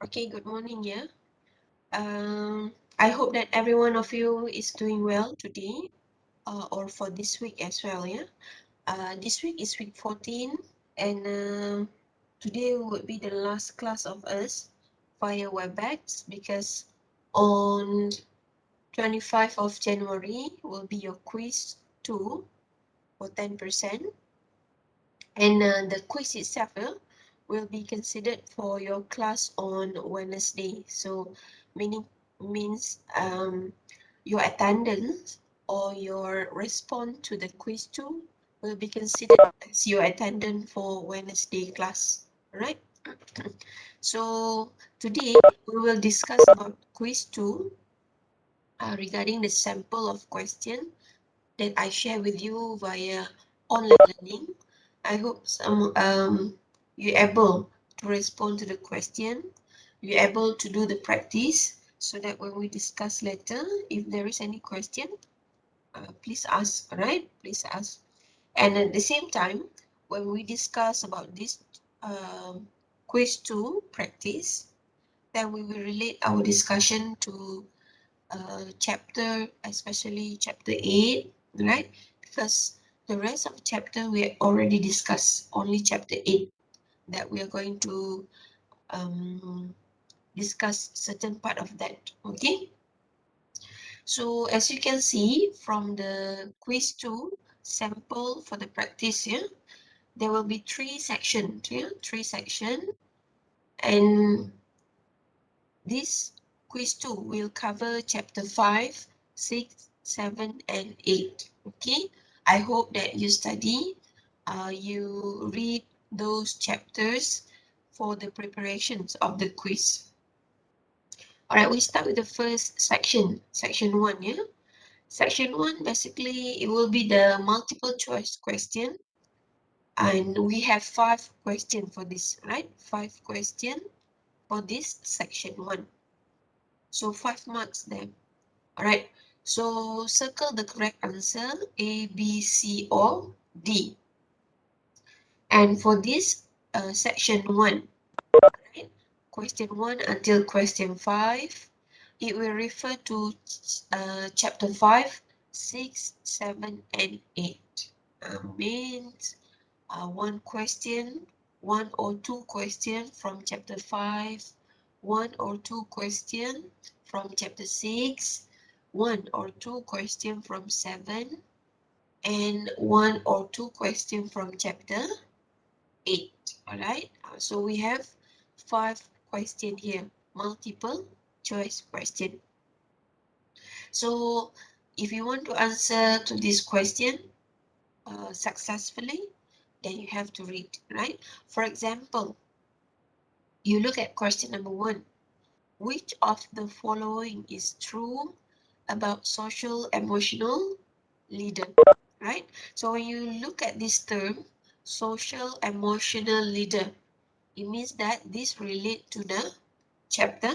Okay, good morning, yeah. I hope that every one of you is doing well today, or for this week as well, yeah. This week is week 14, and today would be the last class of us via WebEx because on 25th of January will be your quiz 2 for 10%, and the quiz itself will be considered for your class on Wednesday. So means your attendance or your response to the quiz 2 will be considered as your attendance for Wednesday class. Alright. So today we will discuss about quiz 2 regarding the sample of question that I share with you via online learning. I hope you're able to respond to the question, you're able to do the practice, so that when we discuss later, if there is any question, please ask, right? Please ask. And at the same time, when we discuss about this quiz 2 practice, then we will relate our discussion to chapter, especially chapter 8, right? Because the rest of the chapter we already discussed, only chapter 8 that we are going to discuss certain part of that, okay? So as you can see from the quiz 2 sample for the practice here, there will be three sections, yeah? Three sections, and this quiz 2 will cover chapter 5, 6, 7, and 8. Okay, I hope that you study, you read those chapters for the preparations of the quiz. Alright, we start with the first section, section 1, yeah? Section 1, basically, it will be the multiple choice question. And we have 5 questions for this, right? 5 questions for this section 1. So 5 marks there. Alright, so circle the correct answer, A, B, C, or D. And for this section 1, right, question 1 until question 5, it will refer to chapter 5, 6, 7, and 8. Means one question, one or two questions from chapter 5, one or two questions from chapter 6, one or two questions from 7, and one or two questions from chapter 8. Alright, so we have 5 questions here, multiple choice question. So if you want to answer to this question successfully, then you have to read, right? For example, you look at question number 1. Which of the following is true about social emotional leader, right? So when you look at this term, social emotional leader, it means that this relates to the chapter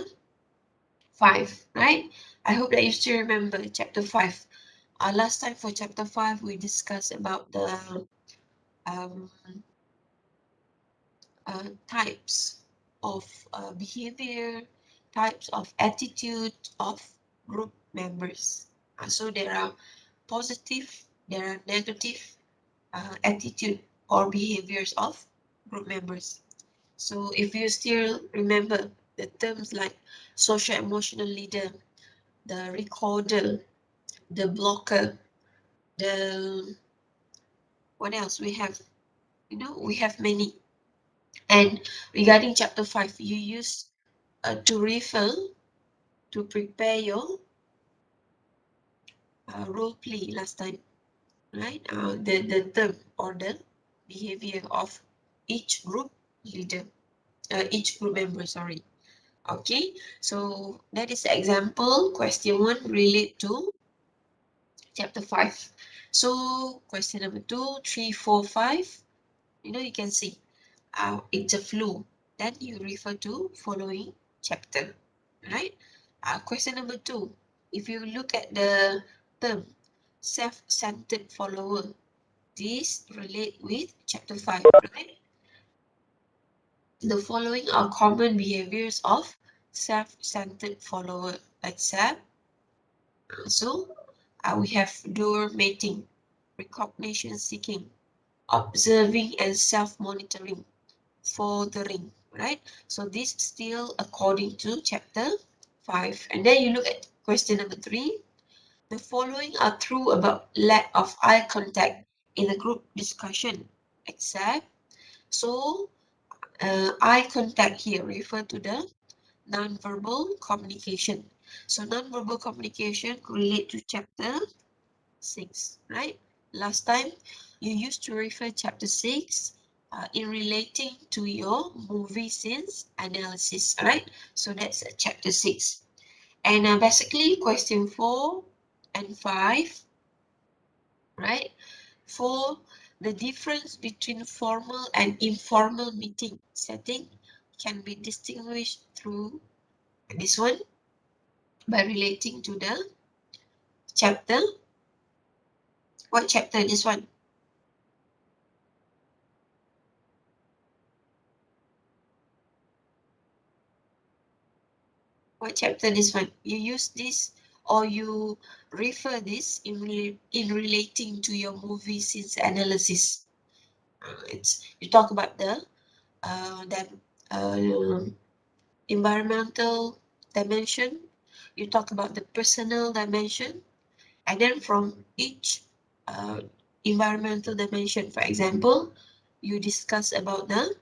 5, right? I hope that you still remember chapter 5. Last time for chapter 5, we discussed about the um, types of behavior, types of attitude of group members. So there are positive, there are negative attitude or behaviors of group members. So if you still remember the terms like social emotional leader, the recorder, the blocker, the what else we have? You know, we have many. And regarding chapter 5, you use to refer to prepare your role play last time, right? The term or the behavior of each group leader, each group member, sorry. Okay, so that is the example. Question 1 relate to chapter 5. So question number 2, 3, 4, 5, you know, you can see it's a flu. Then you refer to following chapter, right? Question number 2, if you look at the term self-centered follower, this relate with chapter 5, right? The following are common behaviors of self-centered follower, accept. So we have door mating, recognition seeking, observing and self-monitoring, furthering, right? So this still according to chapter 5. And then you look at question number 3. The following are true about lack of eye contact in a group discussion, except. So eye contact here refer to the non-verbal communication. So non-verbal communication relate to chapter 6, right? Last time you used to refer chapter 6 in relating to your movie scenes analysis, right? So that's chapter 6. And basically question 4 and 5, right? For the difference between formal and informal meeting setting can be distinguished through this one by relating to the chapter. What chapter this one? What chapter this one? You use this or you refer this in relating to your movie scenes analysis. It's you talk about the uh, environmental dimension. You talk about the personal dimension, and then from each uh, environmental dimension, for example, you discuss about the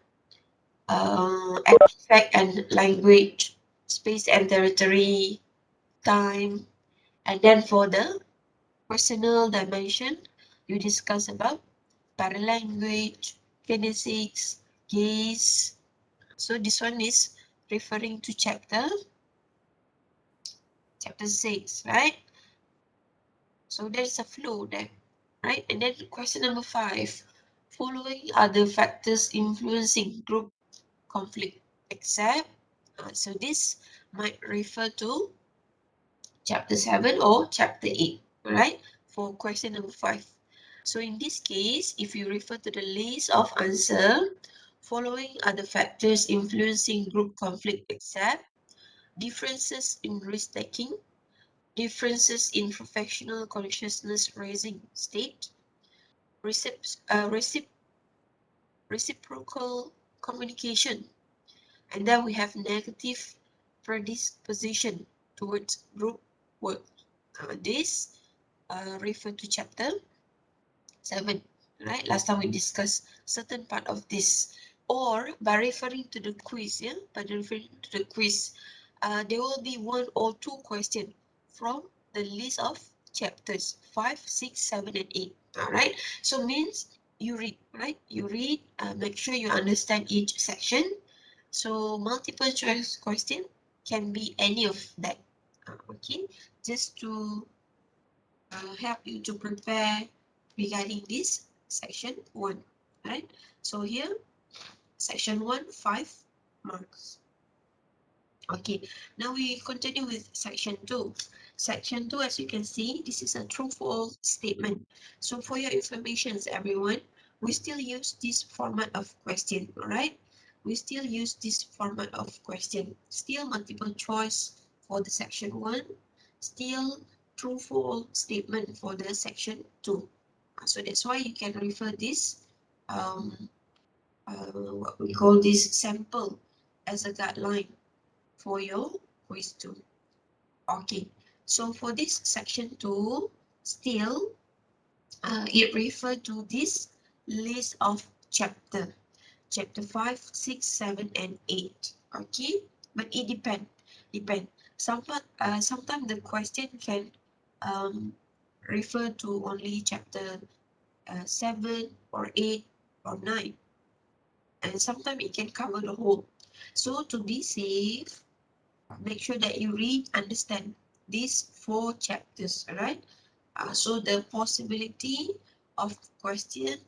artifact and language, space and territory, time, and then for the personal dimension, you discuss about paralanguage, kinesics, gaze. So this one is referring to chapter 6, right? So there's a flow there, right? And then question number 5, following other factors influencing group conflict, except. So this might refer to chapter 7 or chapter 8, right? For question number 5. So in this case, if you refer to the list of answer, following are the factors influencing group conflict, except differences in risk-taking, differences in professional consciousness raising state, reciprocal communication, and then we have negative predisposition towards group work. This refer to chapter 7, right? Last time we discussed certain part of this. Or by referring to the quiz, yeah, by referring to the quiz, there will be 1 or 2 questions from the list of chapters 5, 6, 7, and 8. All right. So means you read, right? You read. Make sure you understand each section. So multiple choice question can be any of that. Okay. Just to help you to prepare regarding this section 1, right? So here, section 1, 5 marks. Okay, now we continue with section 2. Section 2, as you can see, this is a true-false statement. So for your information, everyone, we still use this format of question, all right? We still use this format of question. Still multiple choice for the section 1, still true-false statement for the section 2. So that's why you can refer this, what we call this sample as a guideline for your quiz 2. Okay, so for this section 2, still it refer to this list of chapter 5, 6, 7, and 8. Okay, but it depend. Sometimes the question can refer to only chapter 7 or 8 or 9, and sometimes it can cover the whole. So to be safe, make sure that you read, understand these 4 chapters, right? So the possibility of question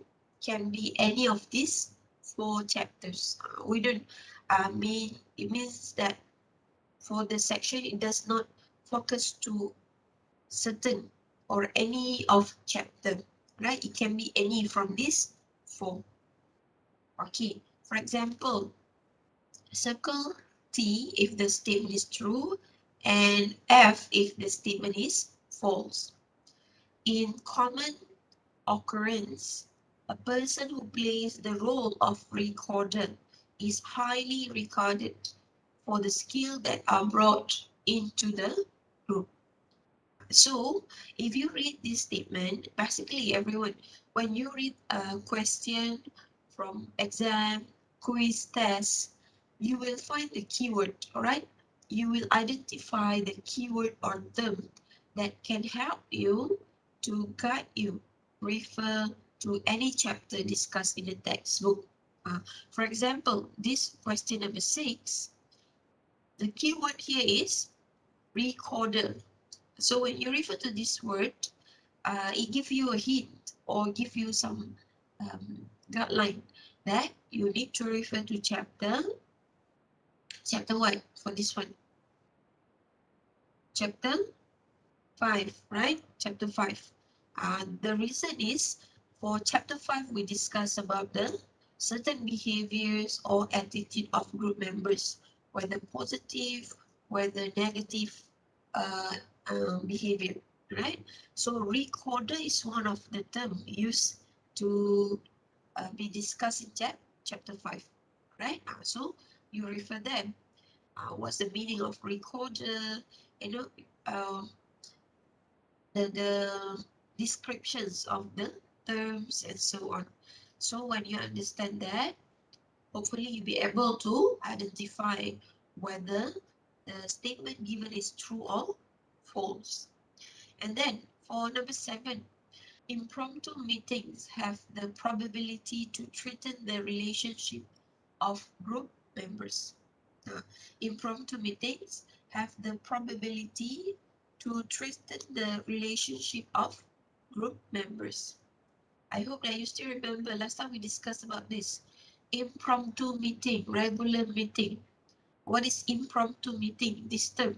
can be any of these 4 chapters. We don't mean, it means that for the section, it does not focus to certain or any of chapter, right? It can be any from these 4. Okay, for example, Circle T if the statement is true and F if the statement is false. In common occurrence, a person who plays the role of recorder is highly regarded for the skill that are brought into the group. So if you read this statement, basically everyone, when you read a question from exam, quiz, test, you will find the keyword, all right? You will identify the keyword or term that can help you to guide you, refer to any chapter discussed in the textbook. For example, this question number 6, the keyword here is recorder. So when you refer to this word, it gives you a hint or give you some guideline that you need to refer to chapter what for this one? Chapter 5, right? Chapter 5. The reason is for chapter 5, we discuss about the certain behaviors or attitude of group members, whether positive, whether negative uh, behavior, right? So recorder is one of the terms used to be discussed in chapter 5, right? So you refer them. What's the meaning of recorder? You know, uh, the descriptions of the terms and so on. So when you understand that, hopefully you'll be able to identify whether the statement given is true or false. And then for number 7, impromptu meetings have the probability to threaten the relationship of group members. Impromptu meetings have the probability to threaten the relationship of group members. I hope that you still remember last time we discussed about this. Impromptu meeting, regular meeting. What is impromptu meeting? This term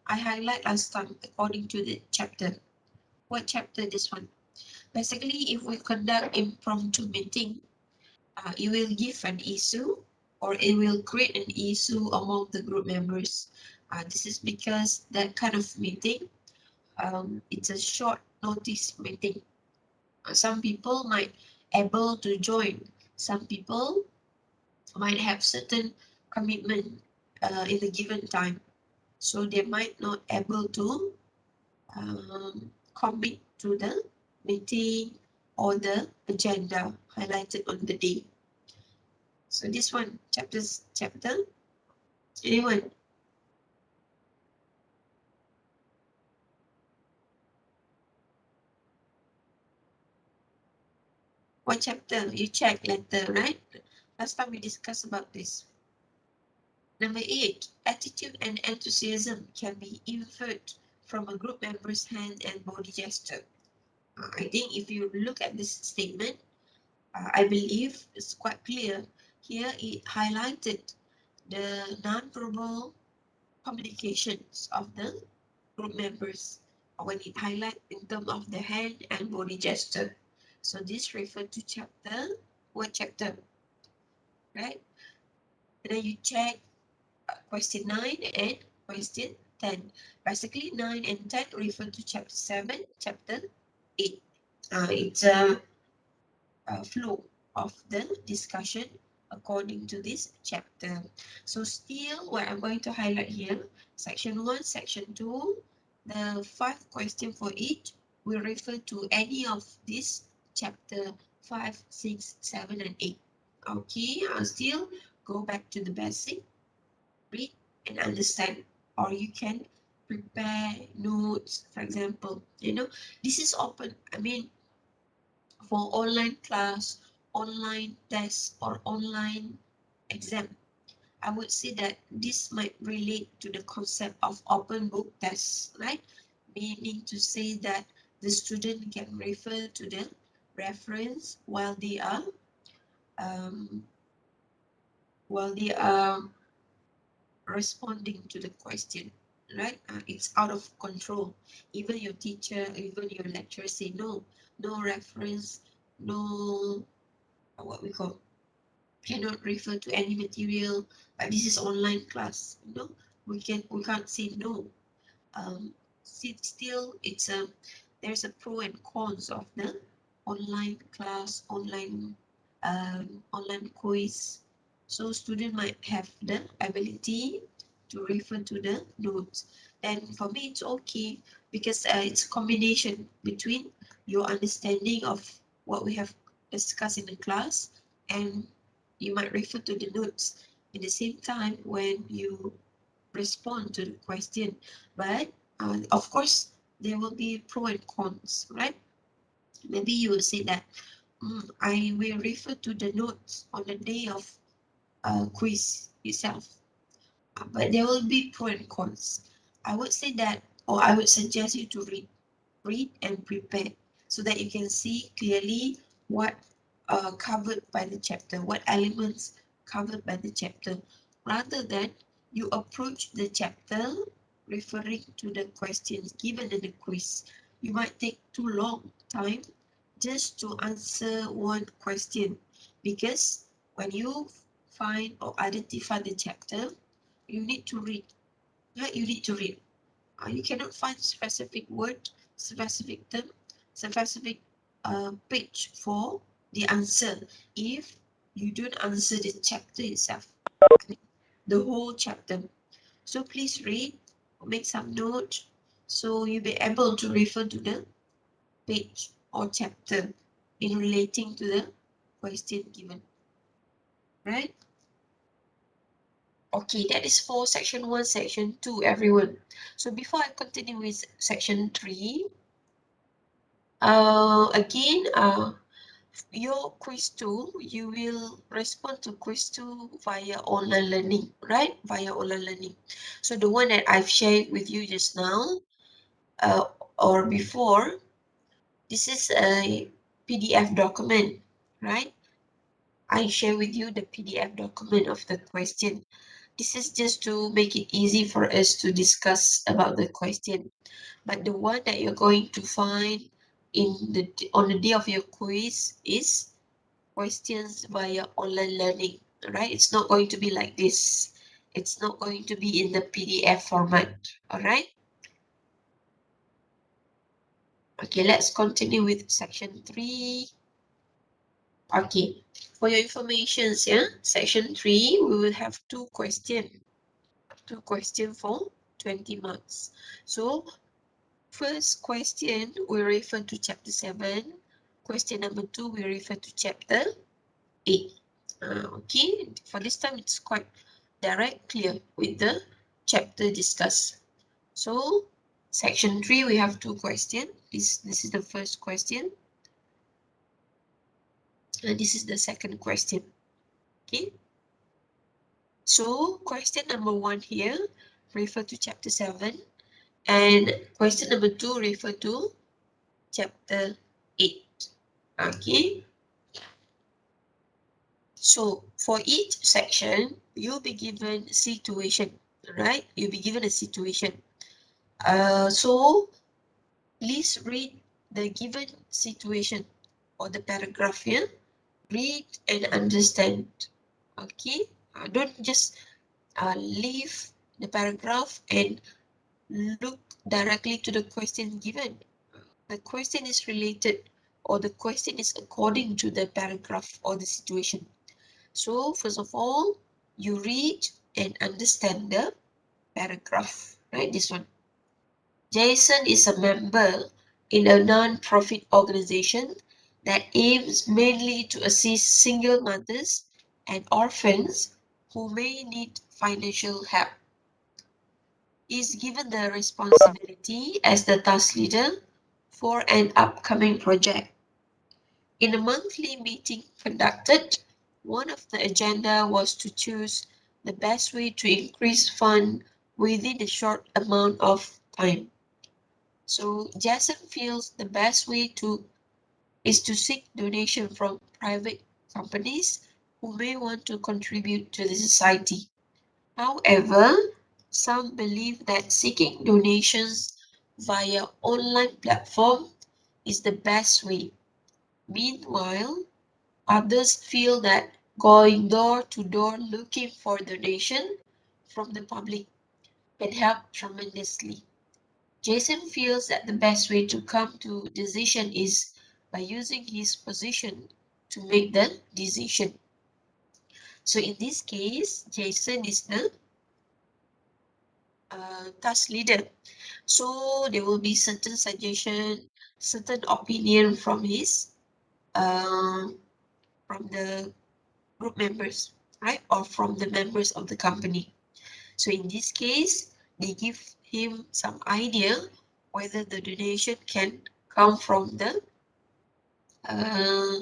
I highlight last time according to the chapter. What chapter this one? Basically, if we conduct impromptu meeting, it will give an issue or it will create an issue among the group members. This is because that kind of meeting, it's a short notice meeting. Some people might able to join. Some people might have certain commitment in the given time. So they might not able to commit to the meeting or the agenda highlighted on the day. So this one, chapter, anyone? What chapter? You check later, right? Last time we discussed about this. Number 8, attitude and enthusiasm can be inferred from a group member's hand and body gesture. I think if you look at this statement, I believe it's quite clear. Here it highlighted the non-verbal communications of the group members when it highlight in terms of the hand and body gesture. So this refer to chapter, what chapter, right? And then you check question 9 and question 10. Basically 9 and 10 refer to chapter 7, chapter 8. It's a flow of the discussion according to this chapter. So still what I'm going to highlight here, section 1, section 2, the 5 question for each will refer to any of this chapter 5, 6, 7, and 8. Okay, I'll still go back to the basic, read and understand, or you can prepare notes, for example. This is open, I mean, for online class, online test, or online exam. I would say that this might relate to the concept of open book tests, right? Meaning to say that the student can refer to the reference um, while they are responding to the question, right? It's out of control. Even your teacher, even your lecturer say no, no reference, no what we call cannot refer to any material, but this is online class, we can't say no. Still, there's a pro and cons of the online class, online quiz. So student might have the ability to refer to the notes. And for me, it's okay because it's a combination between your understanding of what we have discussed in the class, and you might refer to the notes at the same time when you respond to the question. But of course, there will be pro and cons, right? Maybe you will say that I will refer to the notes on the day of quiz itself. But there will be pro and cons. I would say that, or I would suggest you to read and prepare so that you can see clearly what covered by the chapter, what elements covered by the chapter, rather than you approach the chapter referring to the questions given in the quiz. You might take too long time just to answer one question, because when you find or identify the chapter, you need to read. Right? You need to read. You cannot find specific word, specific term, specific page for the answer if you don't answer the chapter itself, the whole chapter. So please read, make some notes, so you'll be able to refer to the page or chapter in relating to the question given, right? Okay, that is for section 1, section 2, everyone. So before I continue with section 3, again, your quiz 2, you will respond to quiz 2 via online learning, right? Via online learning. So the one that I've shared with you just now, uh, or before, this is a PDF document, right? I share with you the PDF document of the question. This is just to make it easy for us to discuss about the question. But the one that you're going to find on the day of your quiz is questions via online learning, right? It's not going to be like this. It's not going to be in the PDF format, all right? Okay, let's continue with section 3. Okay, for your information, yeah, section 3, we will have two questions for 20 marks. So first question, we refer to chapter 7. Question number 2, we refer to chapter 8. Okay, for this time, it's quite direct, clear with the chapter discussed. So, section 3, we have two questions. This is the first question, and this is the second question. Okay, so question number 1 here refer to chapter 7, and question number 2 refer to chapter 8. Okay, so for each section, you'll be given a situation, right? You'll be given a situation. So please read the given situation or the paragraph here. Read and understand. Okay, don't just leave the paragraph and look directly to the question given. The question is related, or the question is according to the paragraph or the situation. So first of all, you read and understand the paragraph, right? This one. Jason is a member in a non-profit organization that aims mainly to assist single mothers and orphans who may need financial help. He is given the responsibility as the task leader for an upcoming project. In a monthly meeting conducted, one of the agenda was to choose the best way to increase fund within a short amount of time. So Jason feels the best way is to seek donation from private companies who may want to contribute to the society. However, some believe that seeking donations via online platform is the best way. Meanwhile, others feel that going door to door looking for donation from the public can help tremendously. Jason feels that the best way to come to decision is by using his position to make the decision. So in this case, Jason is the task leader. So there will be certain suggestion, certain opinion from his from the group members, right? Or from the members of the company. So in this case, they give him some idea whether the donation can come from the uh,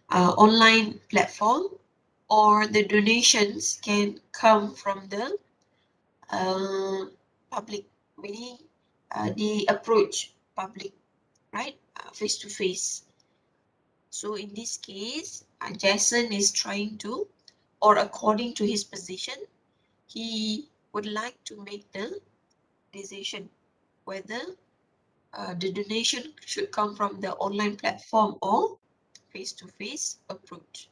online platform or the donations can come from the public, meaning they approach public, right? Face to face. So in this case, Jason is trying to, or according to his position, he would like to make the decision whether the donation should come from the online platform or face-to-face approach.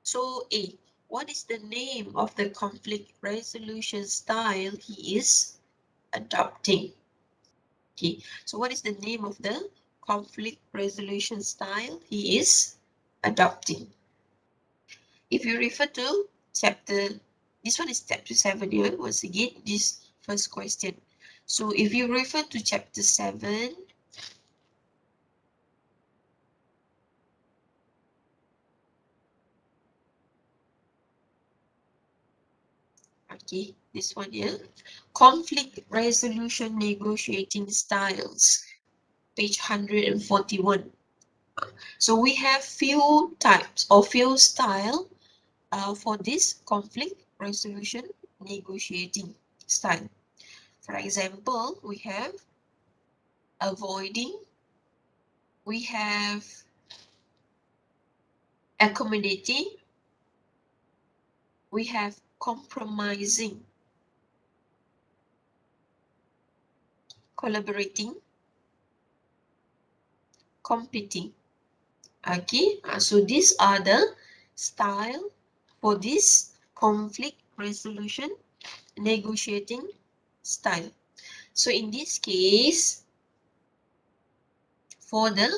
So A, what is the name of the conflict resolution style he is adopting? Okay, so what is the name of the conflict resolution style he is adopting? If you refer to chapter, this one is chapter 7 here, once again, this first question. So if you refer to chapter 7, okay, this one here, conflict resolution negotiating styles, page 141. So we have few types or few style for this conflict resolution negotiating style. For example, we have avoiding, we have accommodating, we have compromising, collaborating, competing. Okay, so these are the style for this conflict resolution negotiating style. So in this case, for the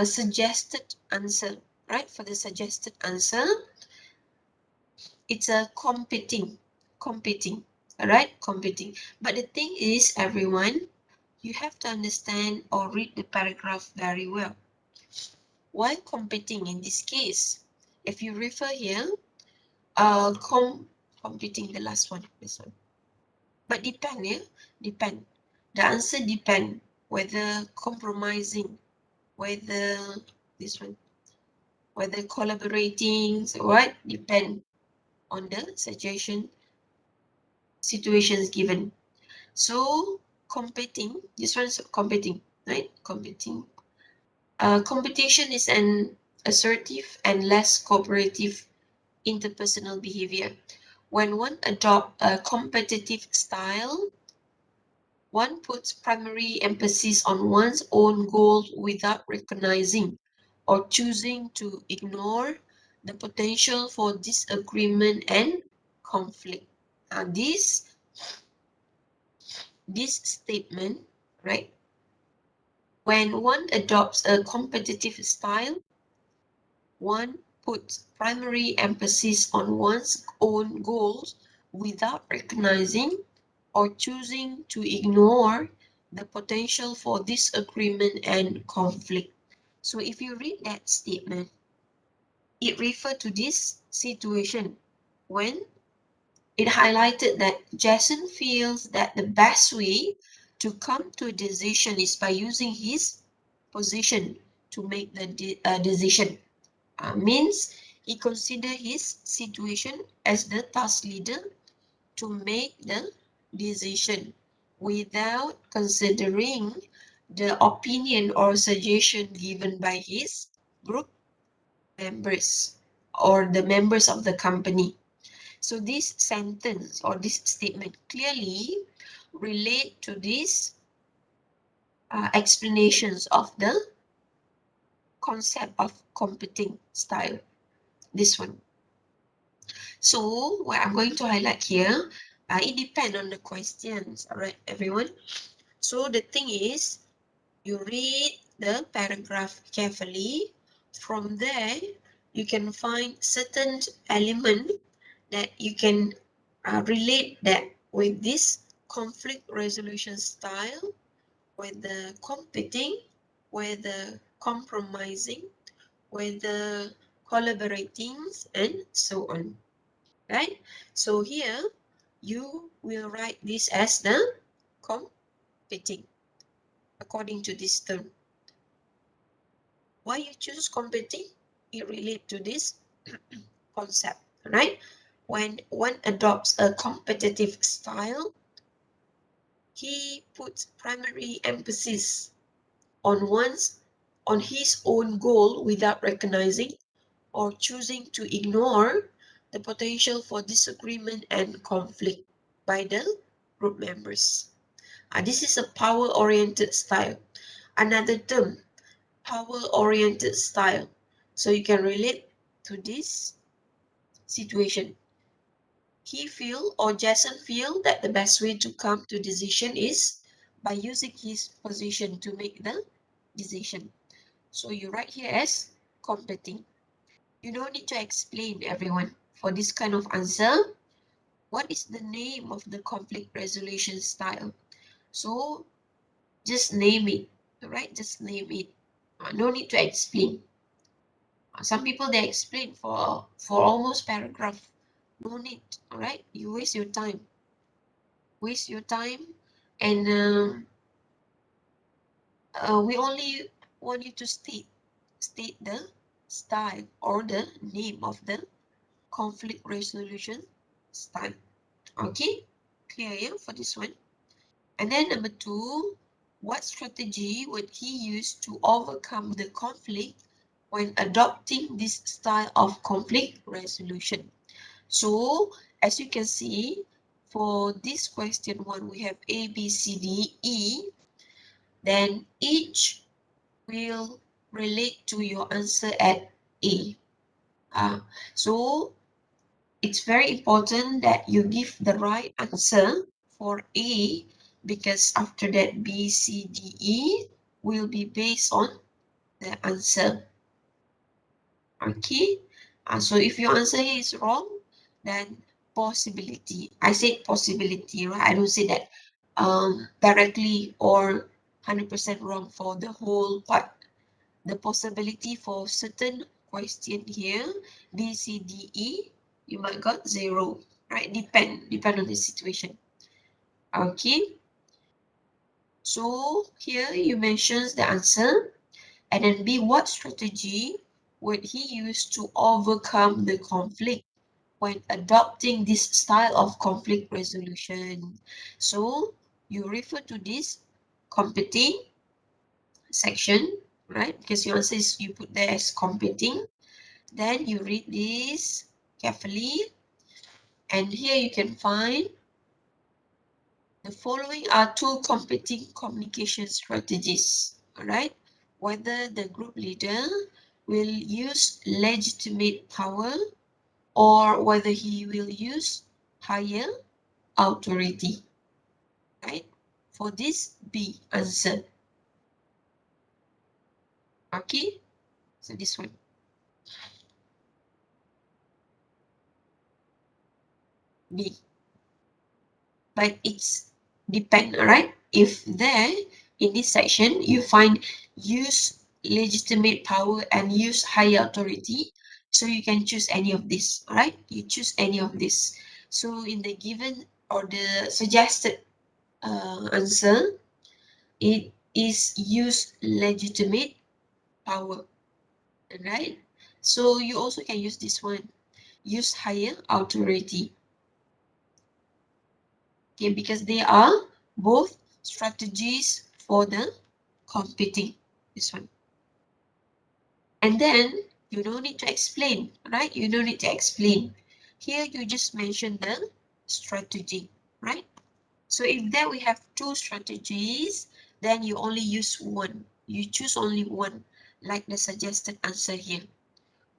suggested answer, right? For the suggested answer, it's a competing, all right? Competing. But the thing is, everyone, you have to understand or read the paragraph very well. Why competing in this case? If you refer here, competing, the last one, this one. But depend, yeah? Depend. The answer depend whether compromising, whether this one, whether collaborating, so what? Depend on the suggestion situations given. So competing, this one is competing, right? Competing. Competition is an assertive and less cooperative interpersonal behavior. When one adopts a competitive style, one puts primary emphasis on one's own goals without recognizing or choosing to ignore the potential for disagreement and conflict. Now, this statement, right? When one adopts a competitive style, one puts primary emphasis on one's own goals without recognizing or choosing to ignore the potential for disagreement and conflict. So if you read that statement, it referred to this situation when it highlighted that Jason feels that the best way to come to a decision is by using his position to make the decision. Means he consider his situation as the task leader to make the decision without considering the opinion or suggestion given by his group members or the members of the company. So this sentence or this statement clearly relate to these explanations of the concept of competing style. this one. So what I'm going to highlight here, it depends on the questions, all right, everyone. So the thing is, you read the paragraph carefully. From there, you can find certain element that you can relate that with this conflict resolution style, with the competing, with the compromising, with the collaborating, and so on, right? So here, you will write this as the competing, according to this term. Why you choose competing? It relates to this concept, right? When one adopts a competitive style, he puts primary emphasis on his own goal without recognizing or choosing to ignore the potential for disagreement and conflict by the group members. This is a power-oriented style. Another term, power-oriented style. So you can relate to this situation. He feel or Jason feel that the best way to come to decision is by using his position to make the decision. So you write here as competing. You don't need to explain, everyone. For this kind of answer, what is the name of the conflict resolution style? So just name it, right? Just name it. No need to explain. Some people, they explain for almost paragraph. No need, all right? You waste your time. Waste your time, and we only want you to state the style or the name of the conflict resolution style. Okay, clear here for this one. And then number 2, what strategy would he use to overcome the conflict when adopting this style of conflict resolution? So as you can see, for this question 1, we have A, B, C, D, E. Then each will relate to your answer at A. So it's very important that you give the right answer for A, because after that B, C, D, E will be based on the answer. Okay, so if your answer here is wrong, then possibility. I said possibility, right? I don't say that directly or 100% wrong for the whole part. The possibility for certain question here, B, C, D, E, you might got 0, right? Depend on the situation. Okay, so here you mentions the answer, and then B, what strategy would he use to overcome the conflict when adopting this style of conflict resolution? So you refer to this competing section, right? Because your answer is, you put there as competing. Then you read this carefully, and here you can find the following are 2 competing communication strategies, all right? Whether the group leader will use legitimate power or whether he will use higher authority, right? For this B answer, okay? So this one, B. But it's depend, right? If there in this section you find use legitimate power and use higher authority, so you can choose any of this, all right? You choose any of this. So in the given or the suggested answer, it is use legitimate power, right? So you also can use this one, use higher authority. Okay, because they are both strategies for the competing, this one. And then you don't need to explain, right? You don't need to explain. Here you just mention the strategy, right? So if there we have 2 strategies, then you only use one. You choose only one, like the suggested answer here.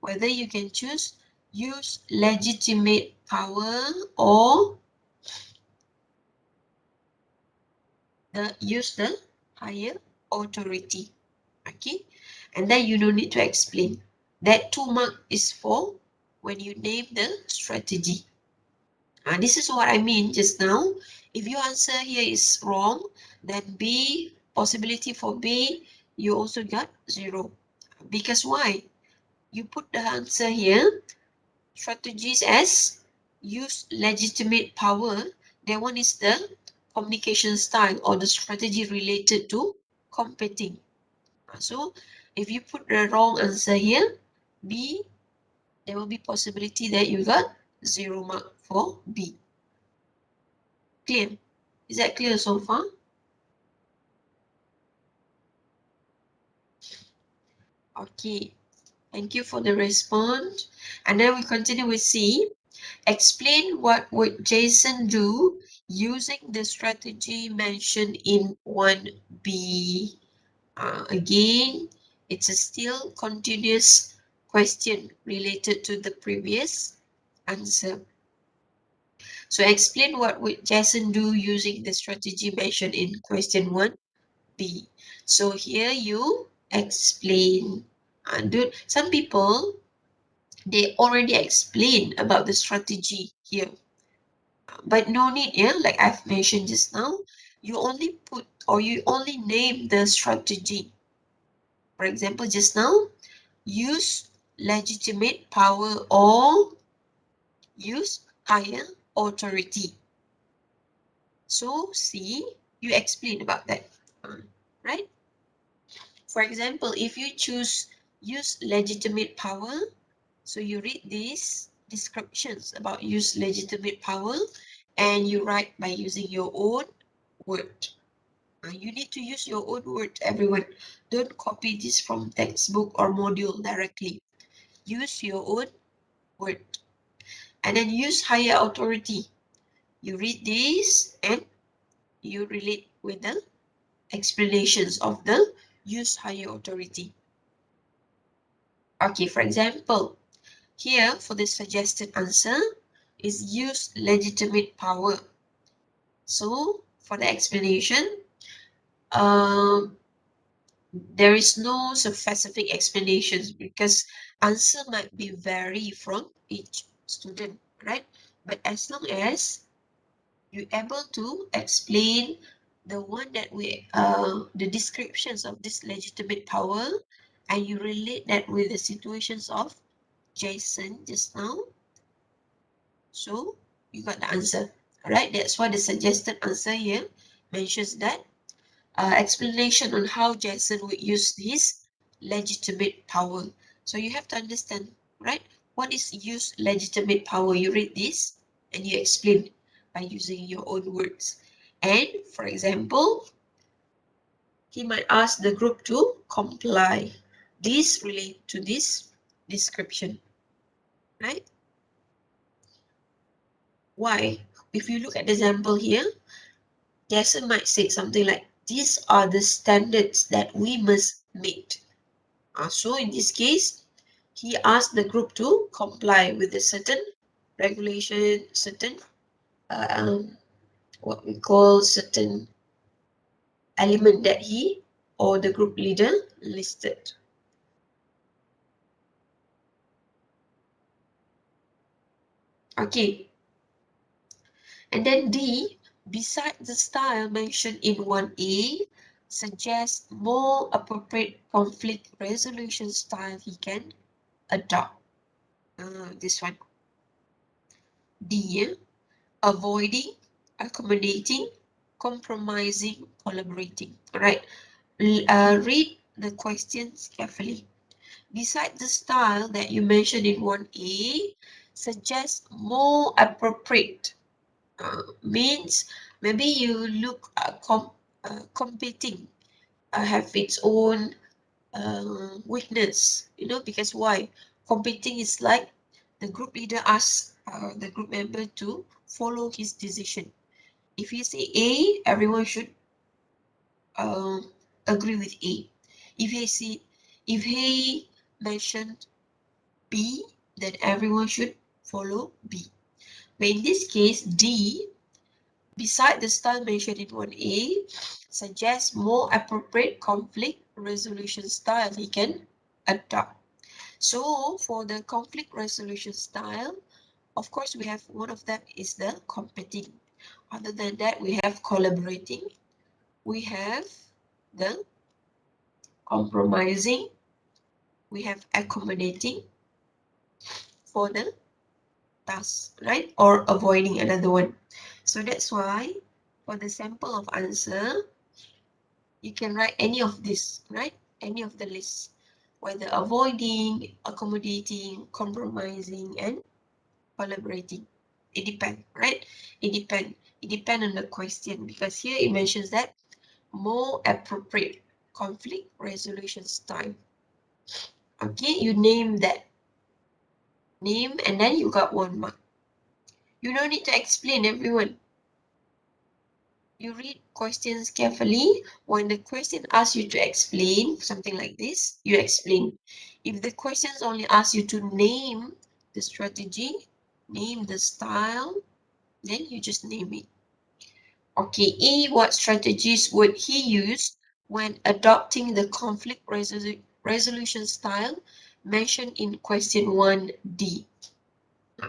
Whether you can choose use legitimate power or use the higher authority. Okay, and then you don't need to explain. That 2 mark is for when you name the strategy. This is what I mean just now. If your answer here is wrong, then B, possibility for B, you also got 0. Because why? You put the answer here, strategies as use legitimate power. That one is the communication style or the strategy related to competing. So if you put the wrong answer here, B, there will be possibility that you got 0 mark for B. Clear? Is that clear so far? Okay, thank you for the response. And then we continue with C. Explain what would Jason do using the strategy mentioned in 1B. Again, it's a still continuous question related to the previous answer. So explain what would Jason do using the strategy mentioned in question 1B. So here you explain. Some people, they already explain about the strategy here. But no need, yeah, like I've mentioned just now, you only put or you only name the strategy. For example, just now, use legitimate power or use higher authority. So, see, you explain about that, right? For example, if you choose use legitimate power, so you read these descriptions about use legitimate power and you write by using your own word. You need to use your own word, everyone. Don't copy this from textbook or module directly. Use your own word. And then use higher authority. You read this and you relate with the explanations of the use higher authority. Okay, for example, here for the suggested answer is use legitimate power. So for the explanation, there is no specific explanations because answer might be vary from each student, right? But as long as you're able to explain the one that the descriptions of this legitimate power and you relate that with the situations of Jason just now, so you got the answer. All right, that's why the suggested answer here mentions that explanation on how Jason would use his legitimate power. So you have to understand, right? What is use legitimate power? You read this and you explain by using your own words. And for example, he might ask the group to comply. This relate to this description, right? Why? If you look at the example here, Jason might say something like, these are the standards that we must meet. So in this case, he asked the group to comply with a certain regulation, certain what we call certain element that he or the group leader listed. Okay. And then D, beside the style mentioned in 1A, suggests more appropriate conflict resolution style he can adopt. This one. D, avoiding, accommodating, compromising, collaborating. All right. Read the questions carefully. Beside the style that you mentioned in 1A, suggest more appropriate. Means maybe you look competing have its own weakness, because why? Competing is like the group leader asks the group member to follow his decision. If he say A, everyone should agree with A. If he mentioned B, then everyone should follow B. But in this case, D, beside the style mentioned in 1A, suggests more appropriate conflict resolution style he can adopt. So for the conflict resolution style, of course, we have one of them is the competing. Other than that, we have collaborating. We have the compromising. We have accommodating for the task, right? Or avoiding another one. So that's why for the sample of answer, you can write any of this, right? Any of the lists, whether avoiding, accommodating, compromising, and collaborating. It depends, right? It depends. It depends on the question, because here it mentions that more appropriate conflict resolution style. Okay, you name that name and then you got 1 mark. You don't need to explain, everyone. You read questions carefully. When the question asks you to explain something like this, you explain. If the questions only ask you to name the strategy, name the style, then you just name it. Okay, E, what strategies would he use when adopting the conflict resolution style mentioned in question 1D?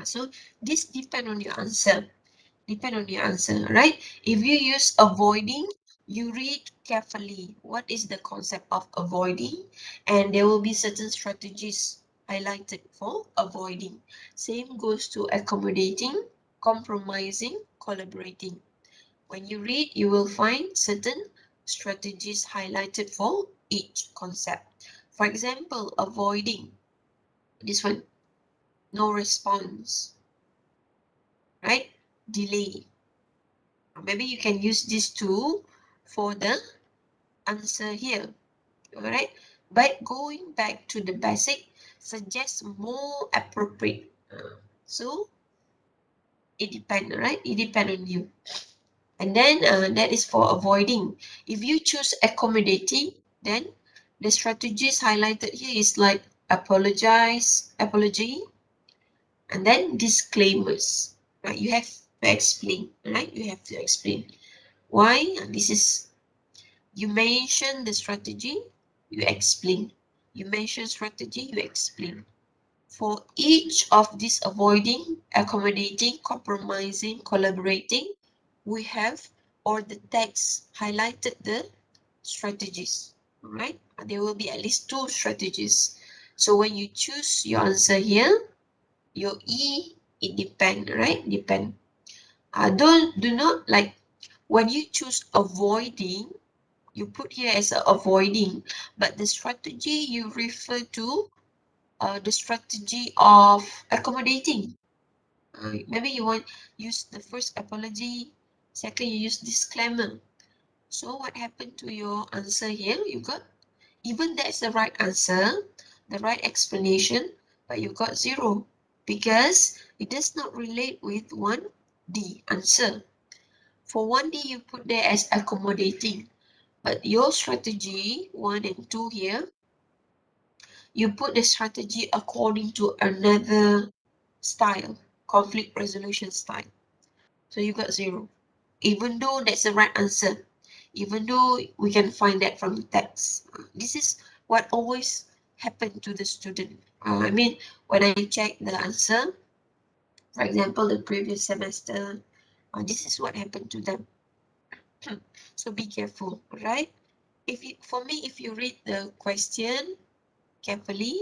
So this depends on your answer. Right? If you use avoiding, you read carefully what is the concept of avoiding, and there will be certain strategies highlighted for avoiding. Same goes to accommodating, compromising, collaborating. When you read, you will find certain strategies highlighted for each concept. For example, avoiding, this one, no response, right? Delay. Maybe you can use these two for the answer here, all right? But going back to the basic, suggest more appropriate. So it depends, right? It depends on you. And then that is for avoiding. If you choose accommodating, then the strategies highlighted here is like apology, and then disclaimers. Right? You have to explain, right? You have to explain why. This is, you mention the strategy, you explain. You mention strategy, you explain. For each of these avoiding, accommodating, compromising, collaborating, we have, or the text highlighted the strategies, right? There will be at least 2 strategies. So when you choose your answer here, your E, it depend, right? Depend. Do not like, when you choose avoiding, you put here as avoiding, but the strategy you refer to the strategy of accommodating. Maybe you want use the first apology, second you use disclaimer. So what happened to your answer here? You got, even that's the right answer, the right explanation, but you got 0 because it does not relate with 1D answer. For 1D, you put there as accommodating, but your strategy 1 and 2 here, you put the strategy according to another style, conflict resolution style. So you got 0. Even though that's the right answer, even though we can find that from the text. This is what always happened to the student. I mean, when I check the answer, for example, the previous semester, this is what happened to them. So be careful, right? For me, if you read the question carefully,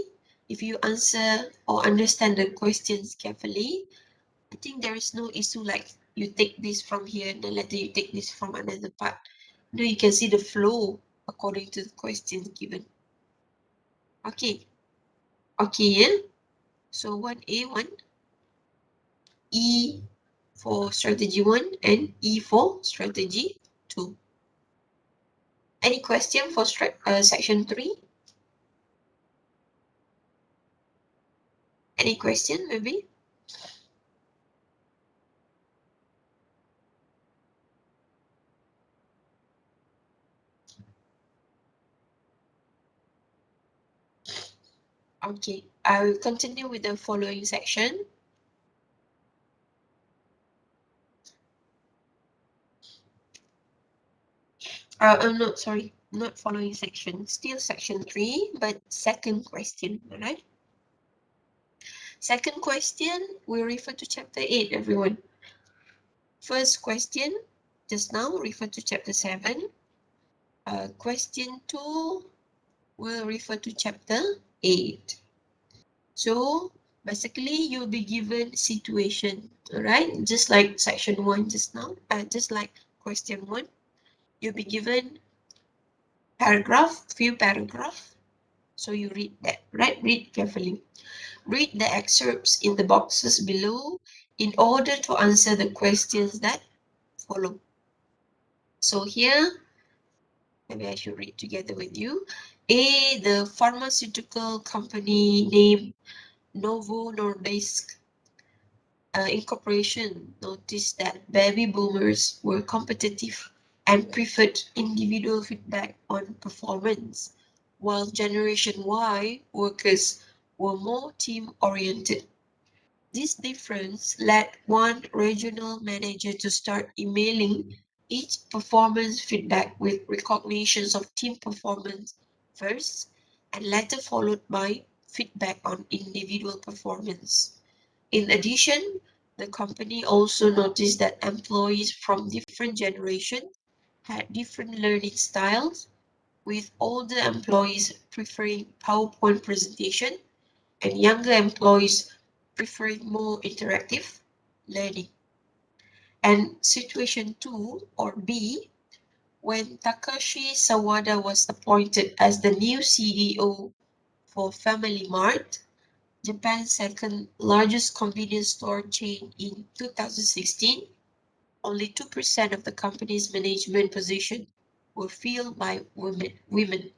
if you answer or understand the questions carefully, I think there is no issue like you take this from here and then later you take this from another part. No, you can see the flow according to the questions given. Okay. Okay, yeah? So 1A, 1, E for strategy 1 and E for strategy 2. Any question for section 3? Any question maybe? Okay, I will continue with the following section. No, sorry, not following section, still section 3, but second question, alright? Second question, we refer to chapter 8, everyone. First question, just now, refer to chapter 7. Question 2 will refer to chapter 8. So, basically, you'll be given situation, alright? Just like section 1 just now, just like question 1, you'll be given few paragraph. So you read that, right? Read carefully. Read the excerpts in the boxes below in order to answer the questions that follow. So here, maybe I should read together with you. A, the pharmaceutical company named Novo Nordisk Incorporation noticed that baby boomers were competitive and preferred individual feedback on performance, while Generation Y workers were more team-oriented. This difference led one regional manager to start emailing each performance feedback with recognitions of team performance first, and later followed by feedback on individual performance. In addition, the company also noticed that employees from different generations had different learning styles, with older employees preferring PowerPoint presentation and younger employees preferring more interactive learning. And situation 2, or B, when Takashi Sawada was appointed as the new CEO for Family Mart, Japan's second largest convenience store chain in 2016, only 2% of the company's management positions were filled by women.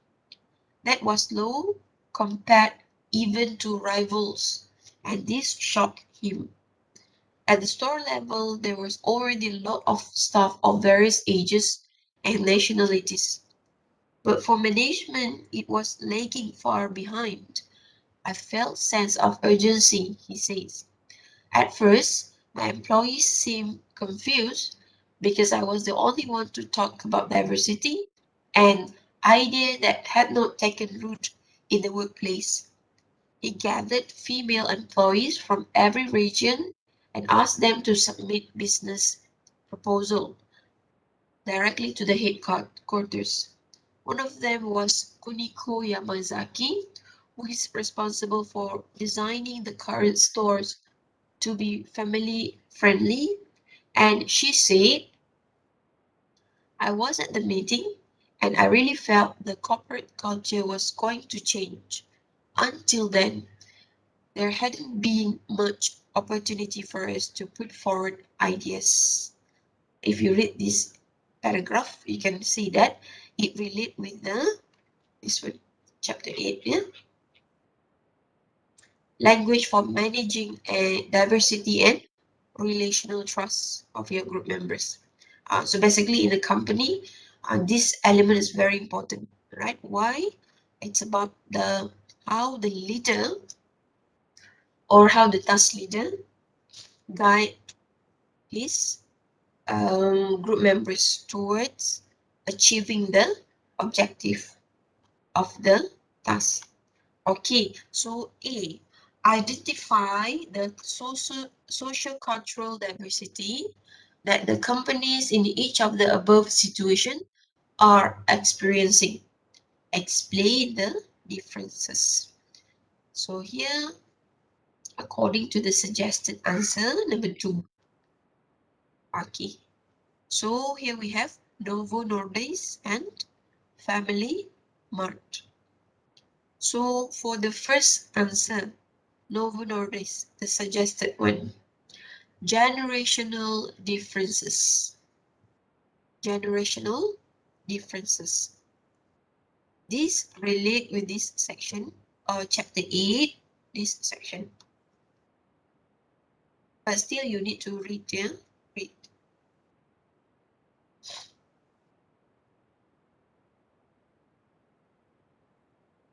That was low compared even to rivals, and this shocked him. At the store level, there was already a lot of staff of various ages and nationalities. But for management, it was lagging far behind. I felt sense of urgency, he says. At first, my employees seemed confused because I was the only one to talk about diversity, an idea that had not taken root in the workplace. He gathered female employees from every region and asked them to submit business proposal directly to the headquarters. One of them was Kuniko Yamazaki, who is responsible for designing the current stores to be family friendly, and she said, I was at the meeting and I really felt the corporate culture was going to change. Until then, there hadn't been much opportunity for us to put forward ideas. If you read this paragraph, you can see that it relates with this one, chapter 8, yeah? Language for managing diversity and relational trust of your group members. So basically in a company, this element is very important, right? Why? It's about how the leader or how the task leader guide his group members towards achieving the objective of the task. Okay, so A, identify the social-cultural diversity that the companies in each of the above situation are experiencing. Explain the differences. So here, according to the suggested answer, number 2. Okay, so here we have Novo Nordisk and Family Mart. So for the first answer, Novo Nordisk, the suggested one, generational differences. Generational differences. This relate with this section or chapter 8, this section. But still you need to read, yeah? Read.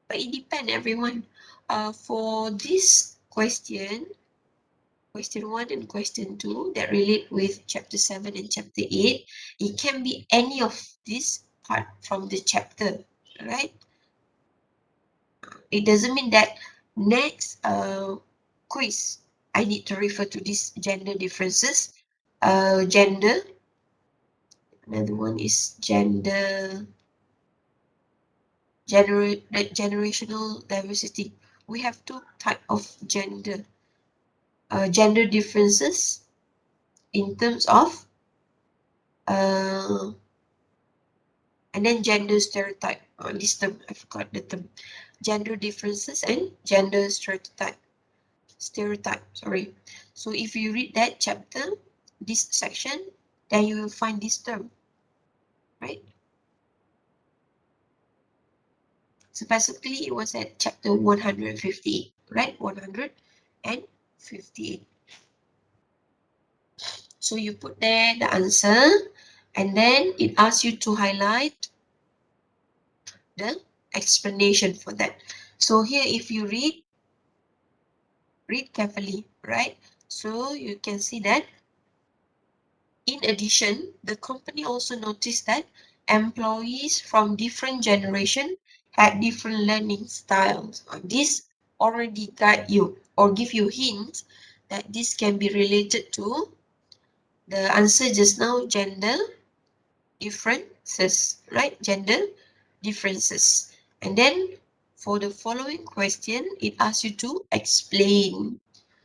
But it depends, everyone. For this question 1 and question 2 that relate with chapter 7 and chapter 8, it can be any of this part from the chapter, right? It doesn't mean that next quiz, I need to refer to these gender differences. Gender, another one is generational diversity. We have two type of gender differences in terms of and then gender stereotype. This term, I forgot the term. Gender differences and gender stereotype. Sorry. So if you read that chapter, this section, then you will find this term, right? So basically, it was at chapter 158, right? 158. So you put there the answer, and then it asks you to highlight the explanation for that. So here, if you read carefully, right? So you can see that in addition, the company also noticed that employees from different generations had different learning styles. This already guide you or give you hints that this can be related to the answer just now, gender differences, right? Gender differences. And then for the following question, it asks you to explain.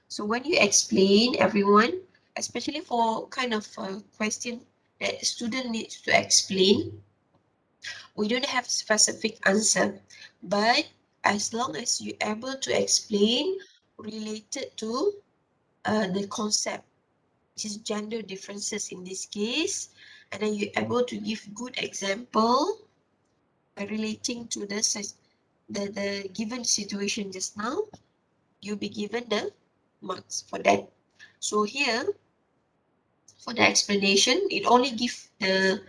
So when you explain, everyone, especially for kind of a question that student needs to explain, we don't have specific answer, but as long as you're able to explain related to the concept, which is gender differences in this case, and then you're able to give good example relating to the given situation just now, you'll be given the marks for that. So here, for the explanation, it only gives the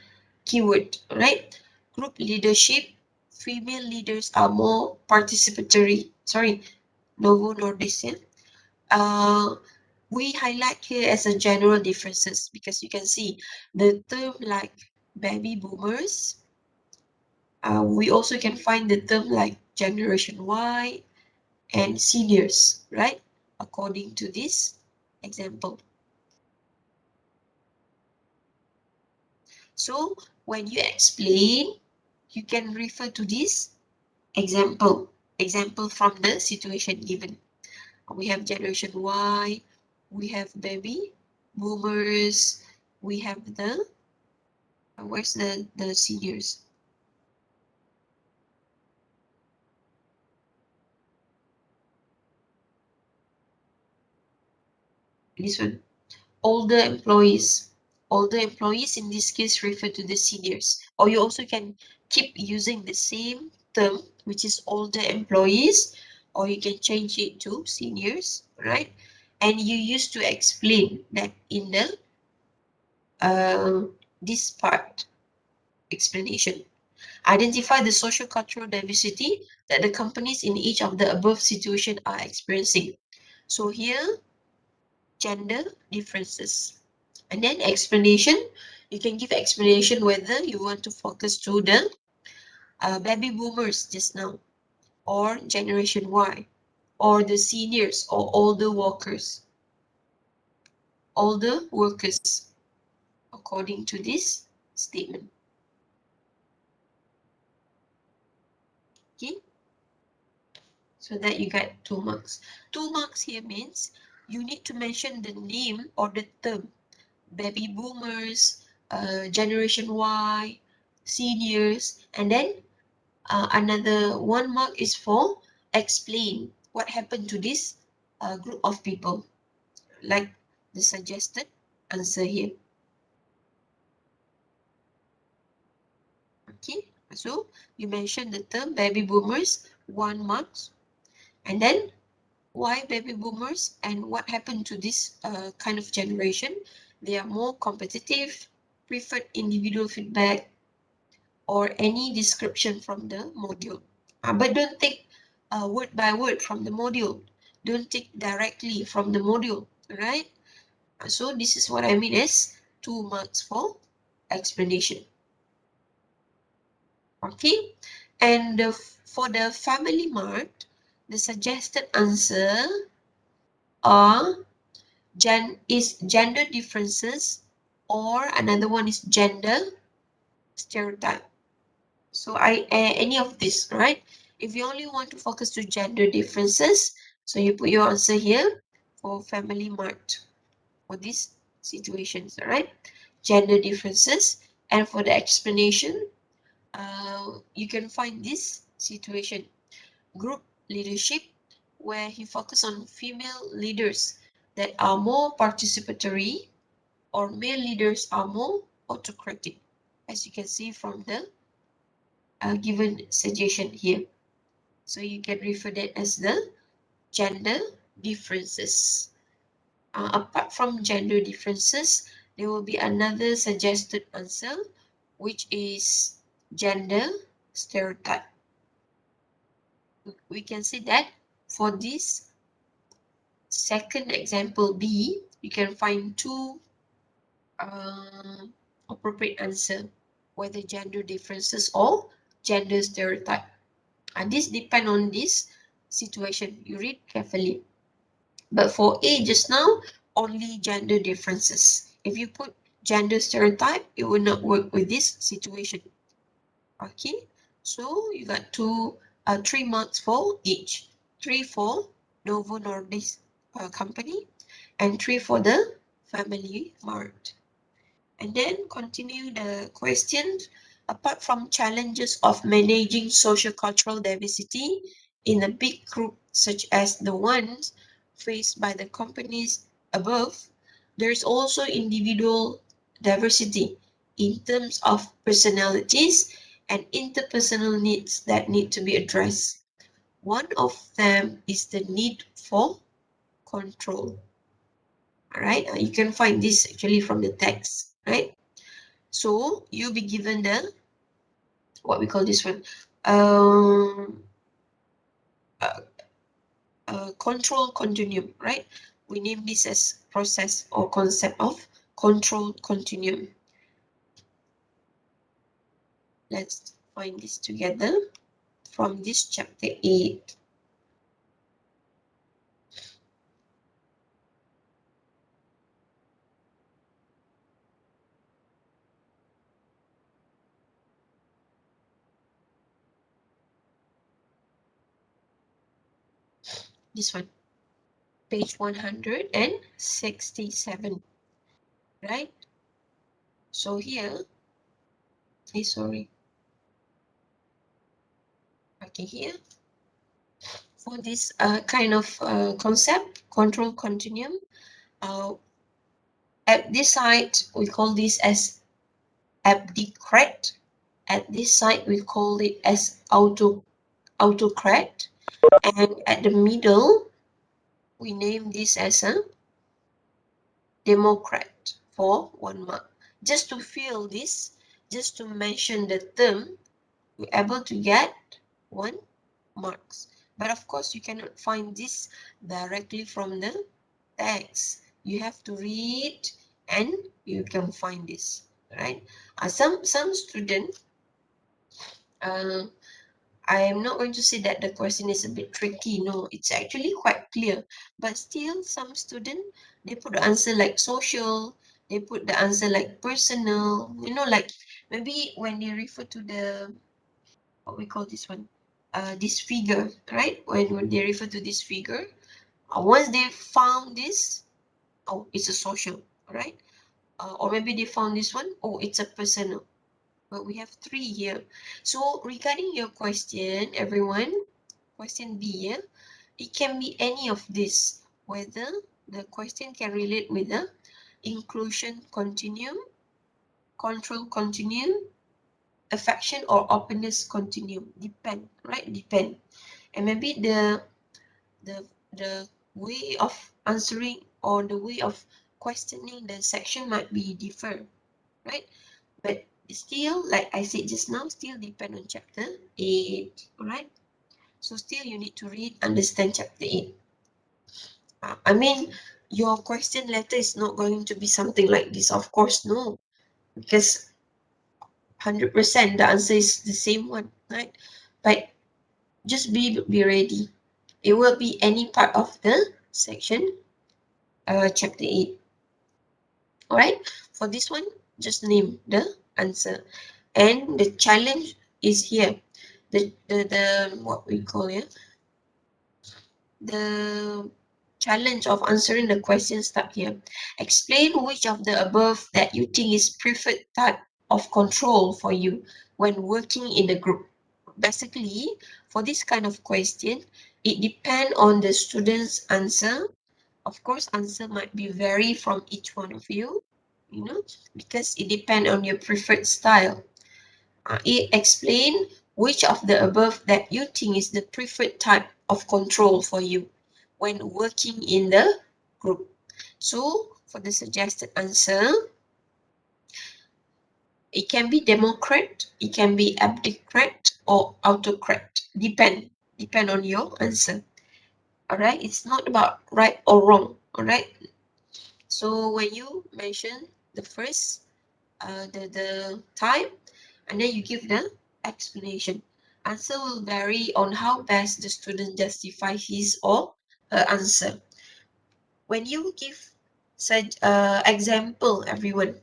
keyword, right? Group leadership, female leaders are more participatory. Sorry, Novo Nordisk. Yeah? We highlight here as a general differences because you can see the term like baby boomers. We also can find the term like Generation Y and seniors, right? According to this example. So when you explain, you can refer to this example from the situation given. We have Generation Y, we have baby boomers, we have the where's the seniors? This one, older employees. Older employees in this case refer to the seniors. Or you also can keep using the same term, which is older employees, or you can change it to seniors, right? And you used to explain that in the this part explanation. Identify the social cultural diversity that the companies in each of the above situation are experiencing. So here, gender differences. And then explanation, you can give explanation whether you want to focus to the baby boomers just now, or Generation Y, or the seniors, or older workers, according to this statement. Okay, so that you get 2 marks. 2 marks here means you need to mention the name or the term baby boomers, Generation Y, seniors, and then another 1 mark is for explain what happened to this group of people, like the suggested answer here. Okay, so you mentioned the term baby boomers, 1 marks, and then why baby boomers and what happened to this kind of generation. They are more competitive, preferred individual feedback, or any description from the module. But don't take word by word from the module. Don't take directly from the module, right? So this is what I mean as 2 marks for explanation. Okay, and for the family mart, the suggested answer are gender differences, or another one is gender stereotype. So any of this, right? If you only want to focus to gender differences, so you put your answer here for family mart for these situations, all right? Gender differences, and for the explanation, you can find this situation, group leadership, where he focused on female leaders that are more participatory, or male leaders are more autocratic, as you can see from the given suggestion here. So you can refer that as the gender differences. Apart from gender differences, there will be another suggested answer, which is gender stereotype. We can see that for this second example B, you can find two appropriate answer, whether gender differences or gender stereotype. And this depend on this situation. You read carefully. But for A just now, only gender differences. If you put gender stereotype, it will not work with this situation. Okay, so you got 3 marks for each. 3 for Novo Nordisk company, and 3 for the family mart. And then continue the questions. Apart from challenges of managing social cultural diversity in a big group such as the ones faced by the companies above, there is also individual diversity in terms of personalities and interpersonal needs that need to be addressed. One of them is the need for control. All right, you can find this actually from the text, right? So you'll be given the, what we call this one, um, control continuum, right? We name this as process or concept of control continuum. Let's find this together from this chapter 8. This one, page 167, right? So here, sorry. Okay, here, for this kind of concept, control continuum, uh, at this side, we call this as abdicrat. At this side, we call it as autocrat. And at the middle, we name this as a democrat for 1 mark. Just to feel this, just to mention the term, you're able to get 1 marks. But of course, you cannot find this directly from the text. You have to read and you can find this, right? Some students, I am not going to say that the question is a bit tricky. No, it's actually quite clear. But still, some students, they put the answer like social, they put the answer like personal, like maybe when they refer to the, what we call this one, this figure, right? When they refer to this figure, once they found this, oh, it's a social, right? Or maybe they found this one, oh, it's a personal. But we have 3 here. So regarding your question, everyone, question B, yeah, it can be any of this, whether the question can relate with the inclusion continuum, control continuum, affection or openness continuum. Depend, right? Depend. And maybe the the way of answering or the way of questioning the section might be different, right? But still, like I said just now, still depend on chapter 8, right? So still you need to read, understand chapter 8. I mean, your question letter is not going to be something like this. Of course, no. Because 100% the answer is the same one, right? But just be ready. It will be any part of the section, chapter 8. All right. For this one, just name the answer. And the challenge is here. The what we call here, the challenge of answering the question start here. Explain which of the above that you think is preferred type of control for you when working in a group. Basically, for this kind of question, it depends on the student's answer. Of course, answer might be vary from each one of you, because it depends on your preferred style. It explain which of the above that you think is the preferred type of control for you when working in the group. So, for the suggested answer, it can be democrat, it can be abdicrat, or autocrat. Depend on your answer. All right, it's not about right or wrong. All right. So when you mention the first, the type, and then you give the explanation. Answer will vary on how best the student justify his or her answer. When you give such example, everyone,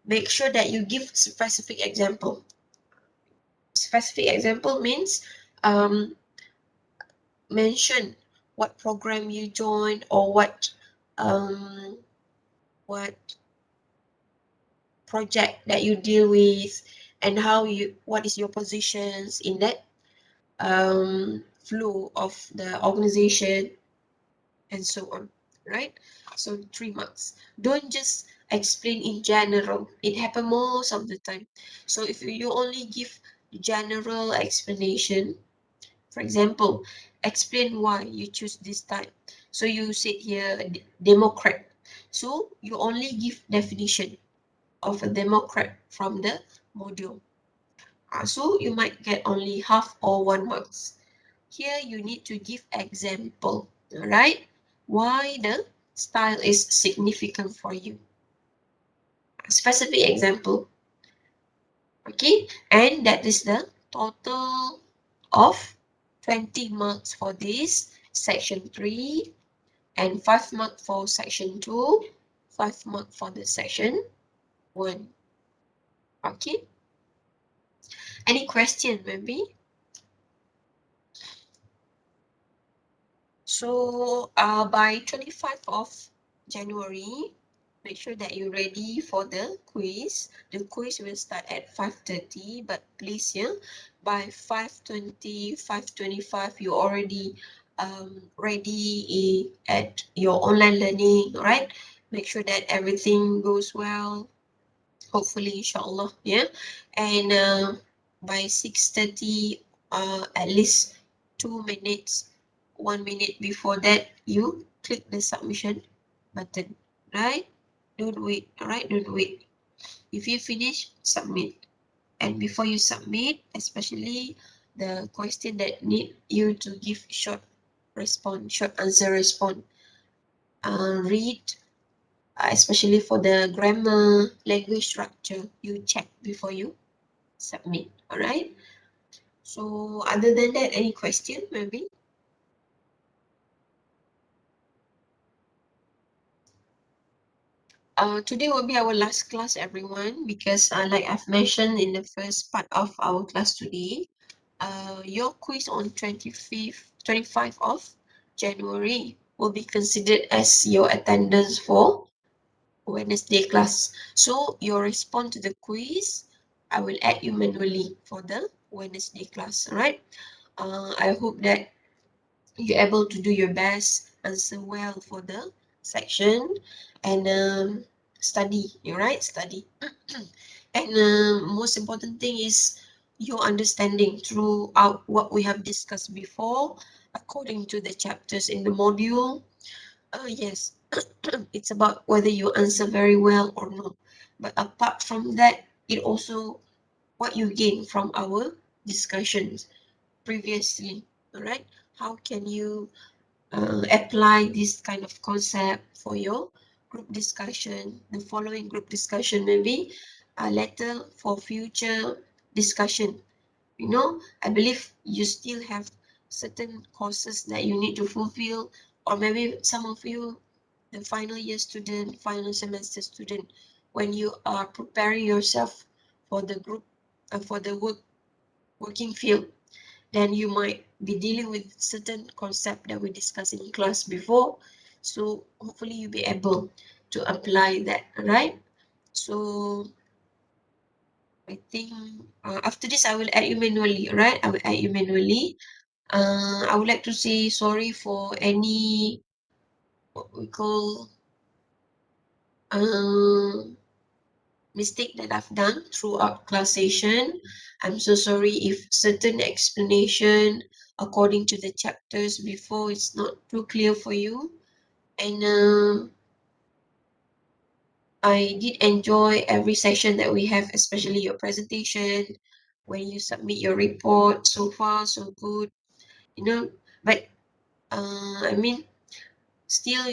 make sure that you give specific example. Specific example means mention what program you joined or what project that you deal with, and what is your positions in that flow of the organization, and so on, right? So 3 marks. Don't just explain in general. It happens most of the time. So if you only give general explanation, for example, explain why you choose this type. So you said here Democrat. So you only give definition of a Democrat from the module. So you might get only half or 1 marks. Here you need to give example, right? Why the style is significant for you. Specific example, okay? And that is the total of 20 marks for this section 3, and 5 marks for section 2, 5 marks for the section 1. Okay? Any question, maybe? So by 25th of January, make sure that you're ready for the quiz. The quiz will start at 5:30, but please, by 5:20, 5:25, you're already ready at your online learning, right? Make sure that everything goes well, hopefully, inshallah, yeah. And by 6:30, at least 2 minutes, 1 minute before that, you click the submission button, right? Don't wait, all right? Don't wait. If you finish, submit. And before you submit, especially the question that need you to give short response, short answer response, read, especially for the grammar, language structure, you check before you submit. All right. So other than that, any question maybe? Today will be our last class, everyone, because like I've mentioned in the first part of our class today, your quiz on 25th of January will be considered as your attendance for Wednesday class. So your response to the quiz, I will add you manually for the Wednesday class. All right. I hope that you're able to do your best, answer well for the section, and study. You're right, study. And most important thing is your understanding throughout what we have discussed before, according to the chapters in the module. Yes, it's about whether you answer very well or not. But apart from that, it also what you gain from our discussions previously. all right? How can you apply this kind of concept for your group discussion, the following group discussion, maybe a letter for future discussion. You know, I believe you still have certain courses that you need to fulfill, or maybe some of you, the final year student, final semester student, when you are preparing yourself for the group, for the working field, then you might be dealing with certain concept that we discussed in class before. So hopefully you'll be able to apply that, right? So I think after this I will add you manually, right? I will add you manually. I would like to say sorry for any what we call mistake that I've done throughout class session. I'm so sorry if certain explanation according to the chapters before it's not too clear for you. And I did enjoy every session that we have, especially your presentation, when you submit your report. So far, so good, you know. But I mean, still,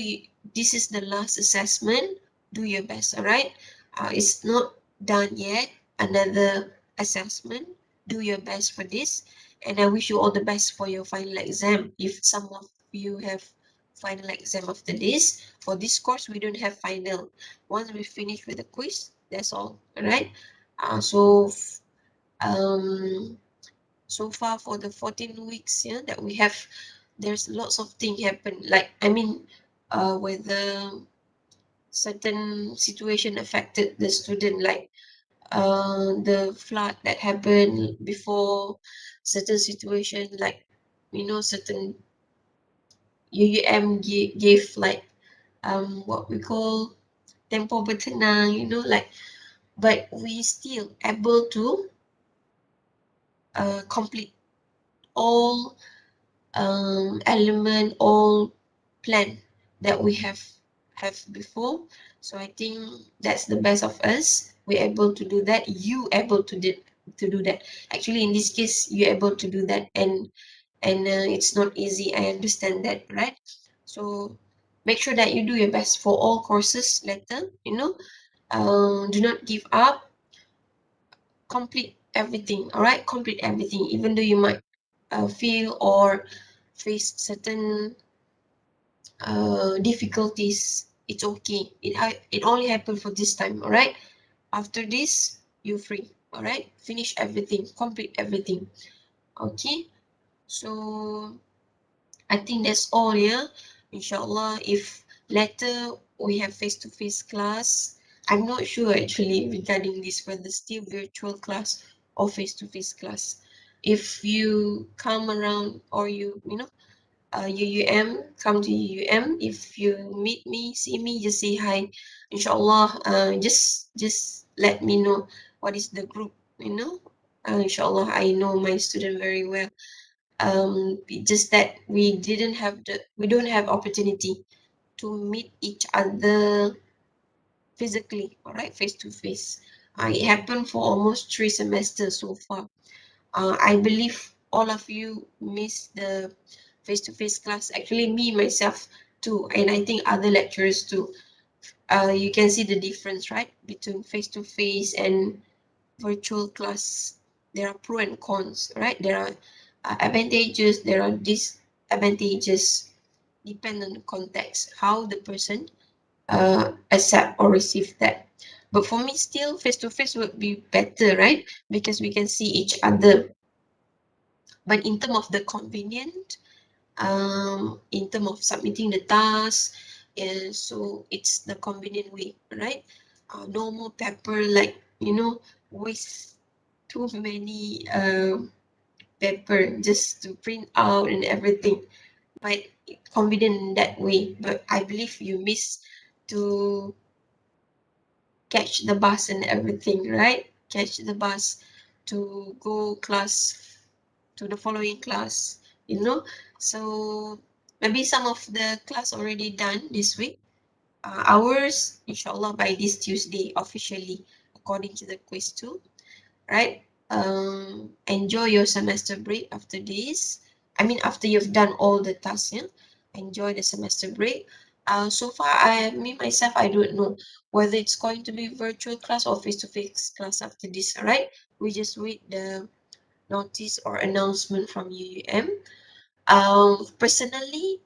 this is the last assessment. Do your best, all right? It's not done yet. Another assessment. Do your best for this. And I wish you all the best for your final exam. If some of you have final exam after this, for this course, we don't have final. Once we finish with the quiz, that's all right? Um, so far for the 14 weeks, yeah, that we have, there's lots of things happen. Like, I mean, whether certain situation affected the student, like the flood that happened before, certain situation, like, you know, certain UUM gave like what we call tempo bertenang, you know, like, but we still able to complete all element, all plan that we have before. So I think that's the best of us. We're able to do that. You able to do that. Actually, in this case, you're able to do that, and it's not easy. I understand that, right? So make sure that you do your best for all courses later. You know, do not give up. Complete everything. All right, complete everything, even though you might feel or face certain difficulties. It's okay. It only happened for this time. All right. After this, you're free. All right. Finish everything. Complete everything. Okay. So I think that's all. Yeah. Inshallah, if later we have face-to-face class, I'm not sure actually regarding this, whether still virtual class or face-to-face class. If you come around, or you know, UUM, come to UUM. If you meet me, see me, just say hi. Inshallah, just let me know what is the group, you know. Inshallah, I know my student very well. Just that we don't have opportunity to meet each other physically, all right, face to face. It happened for almost 3 semesters so far. I believe all of you miss the face-to-face class. Actually, me myself too, and I think other lecturers too. You can see the difference, right, between face-to-face and virtual class. There are pros and cons, right? There are advantages, there are disadvantages, depend on the context, how the person accept or receive that. But for me, still face-to-face would be better, right? Because we can see each other. But in terms of the convenient, in terms of submitting the task, and so it's the convenient way, right? No more paper, like, you know, waste too many paper just to print out and everything. But convenient in that way. But I believe you miss to catch the bus and everything, right? Catch the bus to go class, to the following class, you know. So maybe some of the class already done this week. Ours, inshallah, by this Tuesday officially, according to the quiz too, right? Enjoy your semester break after this. I mean, after you've done all the tasks, yeah, enjoy the semester break. So far, me myself, I don't know whether it's going to be virtual class or face-to-face class after this, all right? We just read the notice or announcement from UUM. Personally,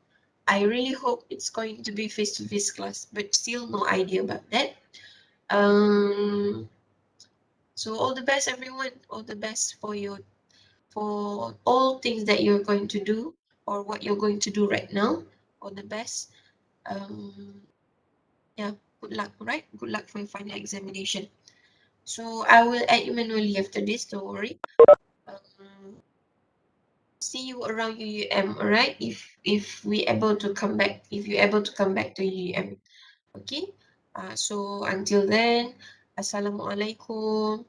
I really hope it's going to be face-to-face class, but still no idea about that. So all the best, everyone. All the best for all things that you're going to do or what you're going to do right now. All the best. Yeah, good luck, right? Good luck for your final examination. So I will add you manually after this, don't worry. See you around UUM, all right? If we able to come back, if you're able to come back to UUM, okay? So until then, Assalamualaikum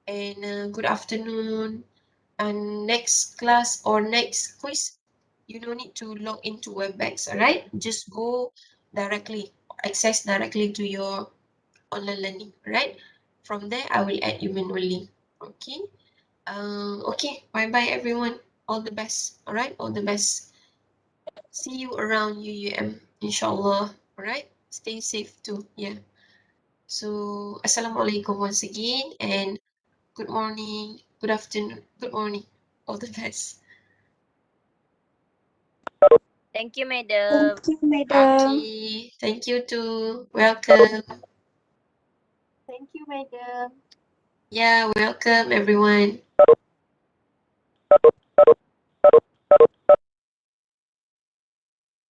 and good afternoon. And next class or next quiz, you don't need to log into WebEx, all right? Just go directly, access directly to your online learning, all right? From there, I will add you manually, okay? Okay, bye-bye everyone. All the best, all right? All the best. See you around UUM, inshallah, all right? Stay safe too, yeah. So, Assalamualaikum once again, and good morning, good afternoon, good morning. All the best. Thank you, madam. Thank you, madam. Okay, thank you too. Welcome. Thank you, madam. Yeah, welcome everyone.